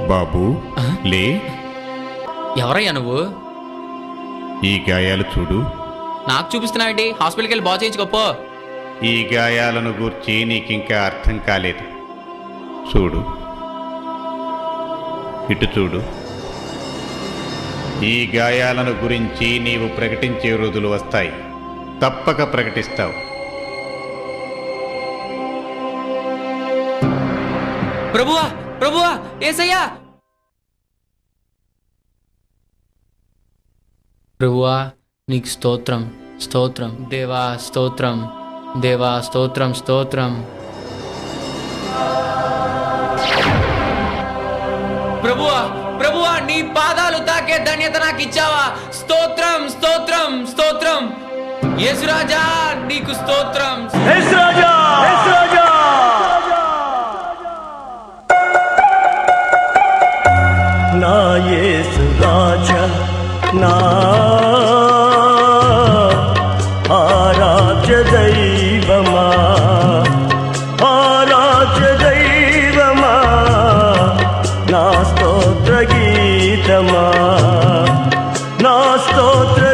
బాబు లే. ఎవరయ్యా నువ్వు? ఈ గాయాలు చూడు. నాకు చూపిస్తున్నావేంటి? హాస్పిటల్కి వెళ్ళి బాగు చేయించుకోపో. ఈ గాయాలను గూర్చి నీకింకా అర్థం కాలేదు. చూడు, ఇటు చూడు. ఈ గాయాలను గురించి నీవు ప్రకటించే రోజులు వస్తాయి. తప్పక ప్రకటిస్తావు. ప్రభువా, ప్రభువా, యేసయ్యా! ప్రభువా, నీకు స్తోత్రం, స్తోత్రం. దేవా స్తోత్రం, దేవా స్తోత్రం, స్తోత్రం. ప్రభువా, ప్రభువా, నీ పాదాలు తాకే ధన్యత నాకు ఇచ్చావా? స్తోత్రం, స్తోత్రం, స్తోత్రం. యేసురాజా, నీకు స్తోత్రం. యేసురాజా, యేసురాజా. నా యేసురాజా, నా ఆరాధ్య దైవమా, ఆరాధ్య దైవమా, నా స్తోత్ర గీతమా, నా స్తోత్ర